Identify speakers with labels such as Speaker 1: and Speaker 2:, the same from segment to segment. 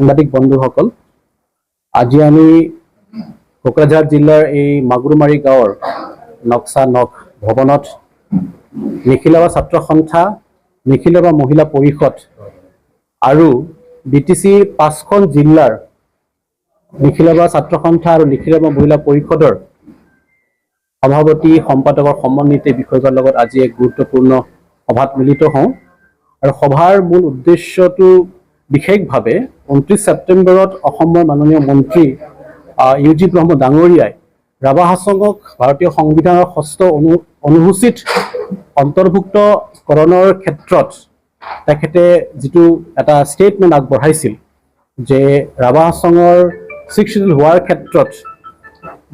Speaker 1: সাংবাদিক বন্ধুসকল, আজি আমি কোকৰাঝাৰ জিলাৰ এই মাগুৰমাৰী গাঁৱৰ নক্সা নখ ভৱনত নিখিলবা ছাত্ৰ সন্থা, নিখিলবা মহিলা পৰিষদ আৰু BTC 5খন জিলাৰ নিখিলবা ছাত্ৰ সন্থা আৰু নিখিলবা মহিলা পৰিষদৰ সভাপতি সম্পাদকৰ সমন্বিত বিষয়ৰ লগত আজি এক গুৰুত্বপূৰ্ণ সভাত মিলিত হওঁ। আৰু সভাৰ মূল উদ্দেশ্যটো বিশেষভাৱে 29 ছেপ্টেম্বৰত অসমৰ মাননীয় মন্ত্ৰী UG ব্ৰহ্ম ডাঙৰীয়াই ৰাভা হাছঙক ভাৰতীয় সংবিধানৰ 6ষ্ঠ অনুসূচীত অন্তৰ্ভুক্তকৰণৰ ক্ষেত্ৰত তেখেতে যিটো এটা ষ্টেটমেণ্ট আগবঢ়াইছিল যে ৰাভা হাছঙৰ 6th শিডিউল হোৱাৰ ক্ষেত্ৰত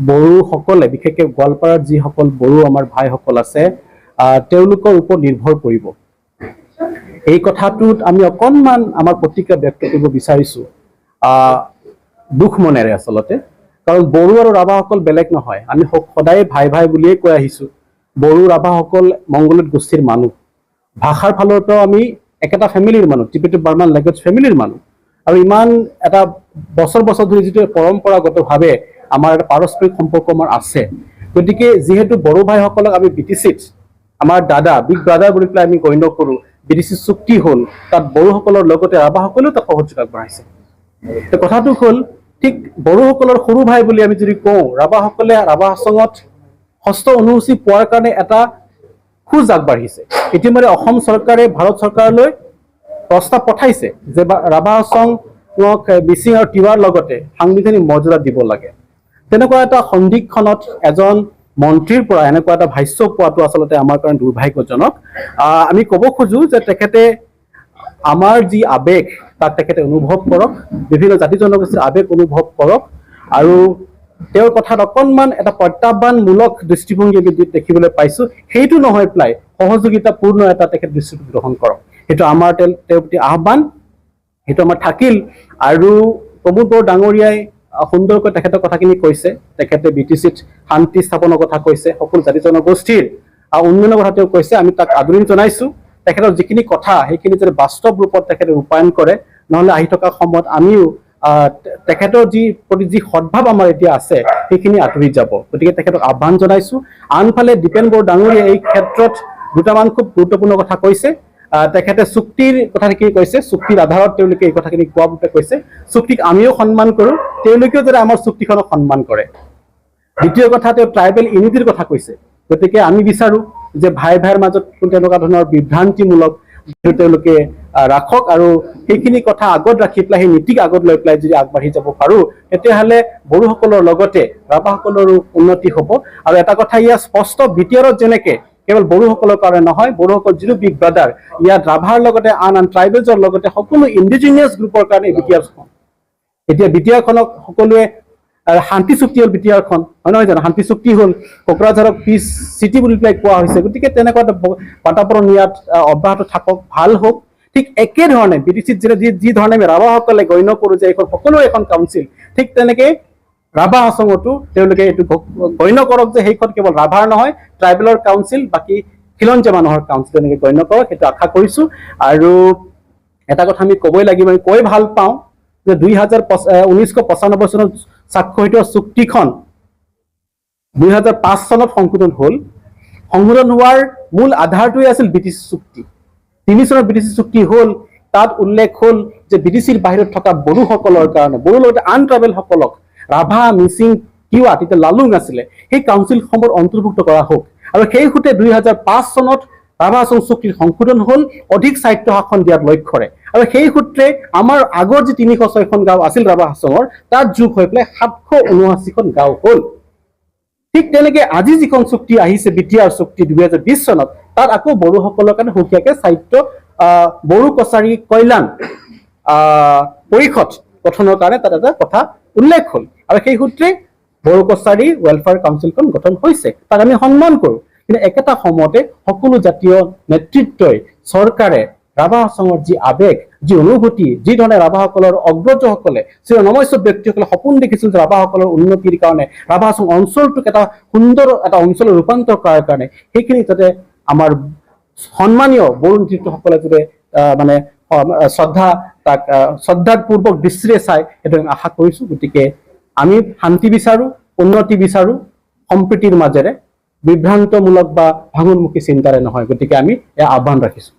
Speaker 1: বড়োসকলে, বিশেষকৈ গোৱালপাৰাত যিসকল বড়ো আমাৰ ভাইসকল আছে, তেওঁলোকৰ ওপৰত নিৰ্ভৰ কৰিব। এই কথাটোত আমি অকণমান আমাৰ প্ৰতিক্ৰিয়া ব্যক্ত কৰিব বিচাৰিছোঁ দুখ মনেৰে আচলতে, কাৰণ বড়ো আৰু ৰাভাসকল বেলেগ নহয়। আমি সদায় ভাই ভাই বুলিয়ে কৈ আহিছোঁ। বড়ো ৰাভাসকল মংগোলিয়ট গোষ্ঠীৰ মানুহ, ভাষাৰ ফালৰ পৰাও আমি একেটা ফেমিলিৰ মানুহ, টিবেটো বাৰ্মান লেংগুৱেজ ফেমিলিৰ মানুহ। আৰু ইমান এটা বছৰ বছৰ ধৰি যিটো পৰম্পৰাগতভাৱে আমাৰ এটা পাৰস্পৰিক সম্পৰ্ক আমাৰ আছে, গতিকে যিহেতু বড়ো ভাইসকলক আমি BTCত আমাৰ দাদা, বিগ ব্ৰাদাৰ বুলি পেলাই আমি গণ্য কৰোঁ, BTC চুক্তি হ'ল, তাত বড়োসকলৰ লগতে ৰাভাসকলেও তাত সহযোগ আগবঢ়াইছে। কথাটো হ'ল, ঠিক বড়োসকলৰ সৰু ভাই বুলি আমি যদি কওঁ, ৰাভাসকলে ৰাভা হাছঙত 6ষ্ঠ অনুসূচী পোৱাৰ কাৰণে এটা খোজ আগবাঢ়িছে। ইতিমধ্যে অসম চৰকাৰে ভাৰত চৰকাৰলৈ প্ৰস্তাৱ পঠাইছে যে ৰাভা হাছঙক মিচিং আৰু তিৱাৰ লগতে সাংবিধানিক মৰ্যাদা দিব লাগে। তেনেকুৱা এটা সন্ধিক্ষণত এজন মন্ত্ৰীৰ পৰা এনেকুৱা এটা ভাষ্য পোৱাটো আচলতে আমাৰ কাৰণে দুৰ্ভাগ্যজনক। আমি ক'ব খোজো যে তেখেতে আমাৰ যি আৱেগ তাক তেখেতে অনুভৱ কৰক, বিভিন্ন জাতি জনগোষ্ঠীৰ আৱেগ অনুভৱ কৰক, আৰু তেওঁৰ কথাত অকণমান এটা প্ৰত্যাহ্বানমূলক দৃষ্টিভংগী দেখিবলৈ পাইছোঁ। সেইটো নহয় পেলাই সহযোগিতাপূৰ্ণ এটা তেখেত দৃষ্টিভংগী গ্ৰহণ কৰক, সেইটো আমাৰ তেওঁৰ প্ৰতি আহ্বান, সেইটো আমাৰ থাকিল। আৰু প্ৰমোদ বড়ো ডাঙৰীয়াই সুন্দৰকৈ তেখেতৰ কথাখিনি কৈছে। তেখেতে BTCত শান্তি স্থাপনৰ কথা কৈছে, সকলো জাতি জনগোষ্ঠীৰ উন্নয়নৰ কথা তেওঁ কৈছে। আমি তাক আদৰণি জনাইছোঁ। তেখেতৰ যিখিনি কথা সেইখিনি যদি বাস্তৱ ৰূপত তেখেতে ৰূপায়ণ কৰে, নহ'লে আহি থকা সময়ত আমিও তেখেতৰ প্ৰতি যি সদ্ভাৱ আমাৰ এতিয়া আছে সেইখিনি আঁতৰি যাব। গতিকে তেখেতক আহ্বান জনাইছোঁ। আনফালে দীপেন বড়ো ডাঙৰীয়াই এই ক্ষেত্ৰত দুটামান খুব গুৰুত্বপূৰ্ণ কথা কৈছে। তেখেতে চুক্তিৰ কথাখিনি কৈছে, চুক্তিৰ আধাৰত তেওঁলোকে এই কথাখিনি কোৱা বুলি কৈছে। চুক্তিক আমিও সন্মান কৰোঁ, তেওঁলোকেও যাতে আমাৰ চুক্তিখনক সন্মান কৰে। দ্বিতীয় কথা, তেওঁ ট্ৰাইবেল ইউনিটিৰ কথা কৈছে। গতিকে আমি বিচাৰোঁ যে ভাই ভাইৰ মাজত তেনেকুৱা ধৰণৰ বিভ্ৰান্তিমূলক তেওঁলোকে ৰাখক, আৰু সেইখিনি কথা আগত ৰাখি পেলাই, সেই নীতিক আগত লৈ পেলাই যদি আগবাঢ়ি যাব পাৰোঁ, তেতিয়াহ'লে বড়োসকলৰ লগতে ৰাভাসকলৰো উন্নতি হ'ব। আৰু এটা কথা ইয়াত স্পষ্ট, BTRত যেনেকে কেৱল বড়োসকলৰ কাৰণে নহয়, বড়োসকল যিটো বিগ ব্ৰাদাৰ, ইয়াত ৰাভাৰ লগতে আন ট্ৰাইবেলছৰ লগতে সকলো ইণ্ডিজিনিয়াছ গ্ৰুপৰ কাৰণে BTRখন। এতিয়া BTRখনক সকলোৱে শান্তি চুক্তি হ'ল, BTRখন হয় নহয় জানো? শান্তি চুক্তি হ'ল, কোকৰাঝাৰক পিচ চিটি বুলি পেলাই কোৱা হৈছে। গতিকে তেনেকুৱা এটা বাতাবৰণ ইয়াত অব্যাহত থাকক, ভাল হওক। ঠিক একেধৰণে BTCত যি ধৰণে আমি ৰাভাসকলে গণ্য কৰোঁ যে এইখন সকলোৰে এখন কাউন্সিল, ঠিক তেনেকৈ ৰাভা হাছঙতো তেওঁলোকে এইটো গণ্য কৰক যে সেইখন কেৱল ৰাভাৰ নহয়, ট্ৰাইবেলৰ কাউন্সিল, বাকী খিলঞ্জীয়া মানুহৰ কাউন্সিল তেনেকৈ গণ্য কৰক, সেইটো আশা কৰিছোঁ। আৰু এটা কথা আমি ক'বই লাগিব, আমি কৈ ভাল পাওঁ যে 1995 চনত স্বাক্ষৰিত চুক্তিখন 2005 চনত সংশোধন হ'ল। সংশোধন হোৱাৰ মূল আধাৰটোৱে আছিল BTC চুক্তি। 3 চনত BTC চুক্তি হ'ল। তাত উল্লেখ হ'ল যে BTCৰ বাহিৰত থকা বড়োসকলৰ কাৰণে, বড়োৰ লগতে আন ট্ৰাইবেলসকলক, ৰাভা, মিচিং, তিৱা, তেতিয়া লালুং আছিলে, সেই কাউন্সিলসমূহত অন্তৰ্ভুক্ত কৰা হওক। আৰু সেই সূত্ৰে 2005 চনত ৰাভা হাছং চুক্তিৰ সংশোধন হ'ল, অধিক স্বায়ত্ব শাসন দিয়াত লক্ষ্যৰে। আৰু সেই সূত্ৰে আমাৰ আগৰ যি 306খন গাঁও আছিল ৰাভা হাছঙৰ, তাত যোগ হৈ পেলাই 779খন গাঁও হ'ল। ঠিক তেনেকৈ আজি যিখন চুক্তি আহিছে, BTR চুক্তি 2020 চনত, তাত আকৌ বড়োসকলৰ কাৰণে সুকীয়াকৈ স্বায়ত্ব বড়ো কছাৰী কল্যাণ পৰিষদ গঠনৰ কাৰণে তাত এটা কথা উল্লেখ হ'ল। আৰু সেই সূত্ৰে বড়ো কছাৰী ৱেলফেয়াৰ কাউন্সিলখন গঠন হৈছে, তাক আমি সন্মান কৰোঁ। কিন্তু একেটা সময়তে সকলো জাতীয় নেতৃত্বই, চৰকাৰে ৰাভা হাছঙৰ যি আৱেগ, যি অনুভূতি, যি ধৰণে ৰাভাসকলৰ অগ্ৰজসকলে, নমস্য ব্যক্তিসকলে সপোন দেখিছিল যে ৰাভাসকলৰ উন্নতিৰ কাৰণে, ৰাভা হাছং অঞ্চলটোক এটা সুন্দৰ এটা অঞ্চলত ৰূপান্তৰ কৰাৰ কাৰণে, সেইখিনি যাতে আমাৰ সন্মানীয় বড়ো নেতৃত্বসকলে যাতে শ্ৰদ্ধা তাক শ্ৰদ্ধাপূৰ্বক দৃষ্টিৰে চাই সেইটো আমি আশা কৰিছোঁ। গতিকে আমি শান্তি বিচাৰোঁ, উন্নতি বিচাৰোঁ, সম্প্ৰীতিৰ মাজেৰে, বিভ্ৰান্তমূলক বা ভাঙোন্মুখী চিন্তাৰে নহয়। গতিকে আমি এই আহ্বান ৰাখিছোঁ।